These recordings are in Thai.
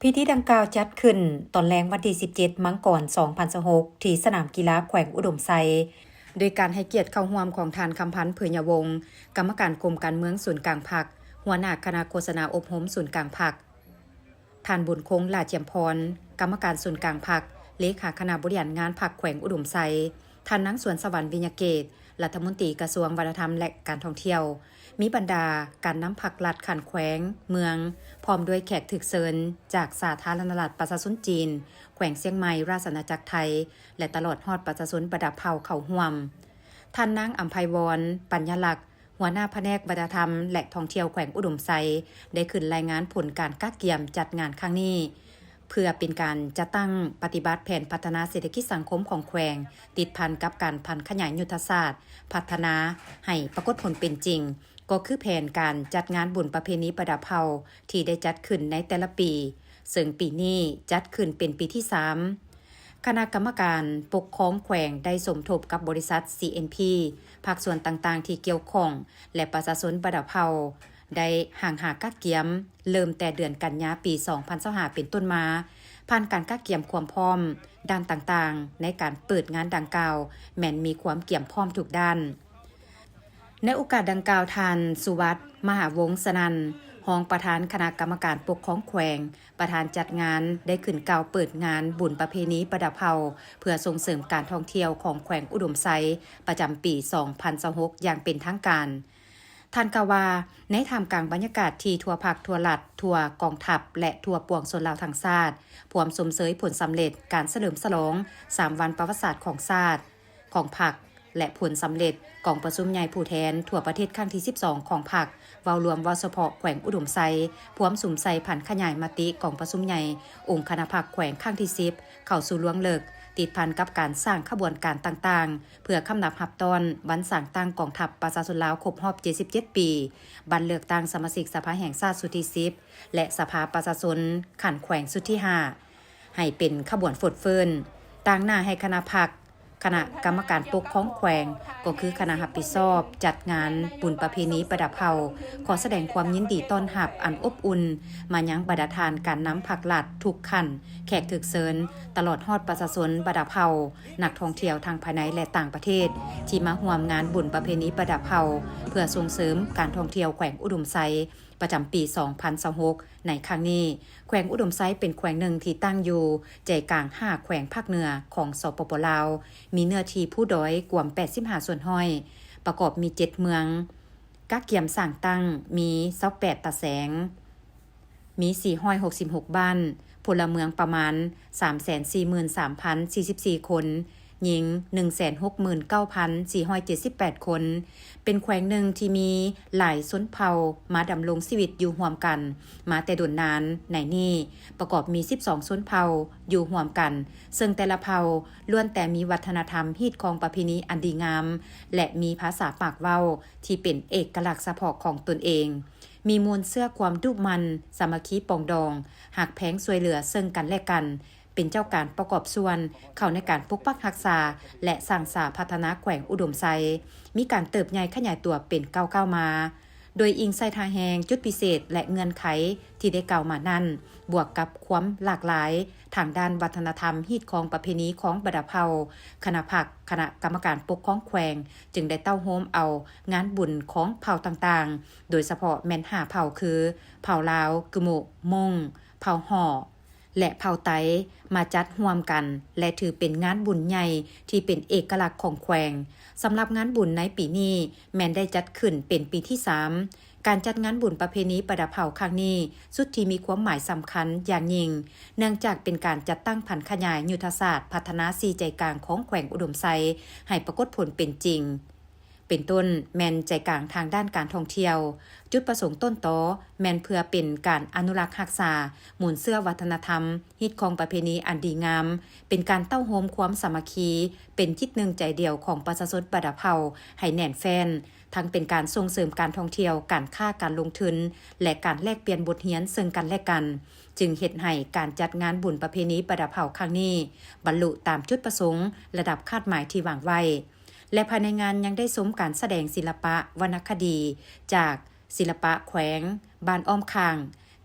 พิธีดังกล่าวจัดขึ้นตอนแรงวันที่17มังกร2026ที่สนามกีฬาแขวงอุดมไซโดยการให้เกียรติเข้าร่วมของทานคำพันธ์เผยยวงศ์กรรมการกรมการเมืองศูนย์กลางพรรคหัวหน้าคณะโฆษณาอบรมศูนย์กลางพรรคท่านบุญคงลาเจียมพรกรรมการศูนย์กลางพรรคเลขาคณะบริหารงานพรรคแขวงอุดมไซท่านนางสวนสวรรค์วิญญาเกตรัฐมนตรีกระทรวงวัฒนธรรมและการท่องเที่ยวมีบรรดาการนำผักลัดขันแขวงเมืองพร้อมด้วยแขกถึกเซินจากสาธารณรัฐประชาชนจีนแขวงเชียงใหม่ราชอาณาจักรไทยและตลอดฮอดประชาชนประดับเผ่าเขาห่วมท่านนางอัมไพวรปัญญลักษณ์หัวหน้าแผนกวัฒนธรรมและท่องเที่ยวแขวงอุดมไซได้ขึ้นรายงานผลการกักเกี่ยมจัดงานครั้งนี้เพื่อเป็นการจะตั้งปฏิบัติแผนพัฒนาเศรษฐกิจสังคมของแขวงติดพันกับการพันขยายยุทธศาสตร์พัฒนาให้ปรากฏผลเป็นจริงก็คือแผนการจัดงานบุญประเพณีประดับเผ่าที่ได้จัดขึ้นในแต่ละปีซึ่งปีนี้จัดขึ้นเป็นปีที่3คณะกรรมการปกครองแขวงได้สมทบกับบริษัท CNP ภาคส่วนต่างๆที่เกี่ยวข้องและประชาชนประดับเผ่าได้ห่างหากักเกี่ยมเริ่มแต่เดือนกันยาปี2025เป็นต้นมาผ่านการกักเกี่ยมความพร้อมด้านต่างๆในการเปิดงานดังกล่าวแม้นมีความเกี่ยมพร้อมทุกด้านในโอกาสดังกล่าวทานสุวัฒน์มหาวงศ์สนันท์รองประธานคณะกรรมการปกครองแขวงประธานจัดงานได้ขึ้นกล่าวเปิดงานบุญประเพณีประดับเผ่าเพื่อส่งเสริมการท่องเที่ยวของแขวงอุดมไซประจำปี2026อย่างเป็นทางการท่านกล่าวว่าในท่ามกลางบรรยากาศที่ทั่วภาคทั่วรัฐทั่วกองทัพและทั่วปวงชนลาวทั้งชาติพร้อมสมเสยผลสำเร็จการเฉลิมฉลอง3วันประวัติศาสตร์ของชาติของพรรคและผลสำเร็จกองประชุมใหญ่ผู้แทนทั่วประเทศครั้งที่12ของพรรคเว้ารวมว่าเฉพาะแขวงอุดมไซพร้อมสุมไซผันขยายมติกองประชุมใหญ่องค์คณะพรรคแขวงครั้งที่10เข้าสู่ล่วงเลิกติดพันกับการสร้างขบวนการต่างๆเพื่อคำนับรับตอนวันสร้างตั้งกองทัพประชาชนลาวครบรอบ77ปีบันเลือกตั้งสมาชิกสภาแห่งชาติสุดที่10และสภาประชาชนขันแขวงสุดที่5ให้เป็นขบวนฝดเฟินต่างหน้าให้คณะพรรคคณะกรรมการปกครองแขวงก็คือคณะรับผิดชอบจัดงานบุญประเพณีประดับเผ่าขอแสดงความยินดีต้อนรับอันอบอุ่นมายังบรรดาทานการนำผักหลัดทุกขั้นแขกถึกเซินตลอดฮอดประชาชนประดับเผ่านักท่องเที่ยวทางภายในและต่างประเทศที่มาร่วมงานบุญประเพณีประดับเผ่าเพื่อส่งเสริมการท่องเที่ยวแขวงอุดมไซประจำปี2026ในครั้งนี้แขวงอุดมไซเป็นแขวงหนึ่งที่ตั้งอยู่ใจกลาง5แขวงภาคเหนือของสปป.ลาวมีเนื้อที่ผู้ดอยกว่า85ส่วนห้อยประกอบมี7เมืองกักเกี่ยมสร้างตั้งมี28ตาแสงมี466บ้านพลเมืองประมาณ 343,044 คนหญิง 169,478 คนเป็นแขวงหนึ่งที่มีหลายชนเผ่ามาดำรงชีวิตอยู่ร่วมกันมาแต่ดุนนานในนี้ประกอบมี12ชนเผ่าอยู่ร่วมกันซึ่งแต่ละเผ่าล้วนแต่มีวัฒนธรรมฮีตของประเพณีอันดีงามและมีภาษาปากเว้าที่เป็นเอกลักษณ์เฉพาะของตนเองมีมวลเสื้อความดุมันสามัคคีปองดองหักแพงช่วยเหลือซึ่งกันและกันเป็นเจ้าการประกอบส่วนเข้าในการปกปักรักษาและสร้างสรรค์พัฒนาแขวงอุดมไซมีการเติบใหญ่ขยายตัวเป็นก้าวมาโดยอิงไซทางแหงจุดพิเศษและเงื่อนไขที่ได้กล่าวมานั้นบวกกับความหลากหลายทางด้านวัฒนธรรมฮีตของประเพณีของบรรดาเผ่าคณะพรรคคณะกรรมการปกครองแขวงจึงได้เต้าโฮมเอางานบุญของเผ่าต่างๆโดยเฉพาะแม่น5เผ่าคือเผ่าลาวกะโมมงเผ่าห่อและเผ่าไตมาจัดร่วมกันและถือเป็นงานบุญใหญ่ที่เป็นเอกลักษณ์ของแขวงสำหรับงานบุญในปีนี้แม้นได้จัดขึ้นเป็นปีที่3การจัดงานบุญประเพณีประดับเผ่าครั้งนี้สุดที่มีความหมายสำคัญอย่างยิ่งเนื่องจากเป็นการจัดตั้งผันขยายยุทธศาสตร์พัฒนา4ใจกลางของแขวงอุดมไซให้ปรากฏผลเป็นจริงเป็นต้นแมนใจกลางทางด้านการท่องเที่ยวจุดประสงค์ต้นตอแมนเพื่อเป็นการอนุรักษ์รักษาหมุนเสื้อวัฒนธรรมฮิตของประเพณีอันดีงามเป็นการเต้าโฮมความสามัคคีเป็นจิตหนึ่งใจเดียวของประชาชนประดับเผ่าให้แน่นแฟ้นทั้งเป็นการส่งเสริมการท่องเที่ยวการค้าการลงทุนและการแลกเปลี่ยนบทเรียนซึ่งกันและกันจึงเฮ็ดให้การจัดงานบุญประเพณีประดับเผ่าครั้งนี้บรรลุตามจุดประสงค์ระดับคาดหมายที่วางไว้และภายในงานยังได้ชมการแสดงศิลปะวรรณคดีจากศิลปะแขวงบ้านอ้อมคาง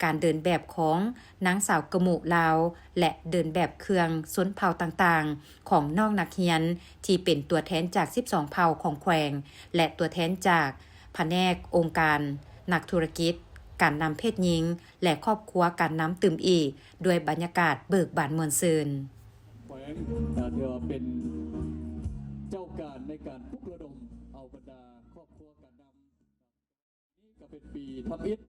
การเดินแบบของนางสาวกะหมูลาวและเดินแบบเครื่องชนเผ่าต่างๆของน้องนักเรียนที่เป็นตัวแทนจาก12เผ่าของแขวงและตัวแทนจากแผนกองค์การนักธุรกิจการนำเพศหญิงและครอบครัวการนำตื่มอีกด้วยบรรยากาศเบิกบานมวลซืนแขวงถือว่าเป็นเจ้าการในการปลุกระดมเอาบรรดาครอบครัวการนำนี่ก็เป็นปีทำอิฐ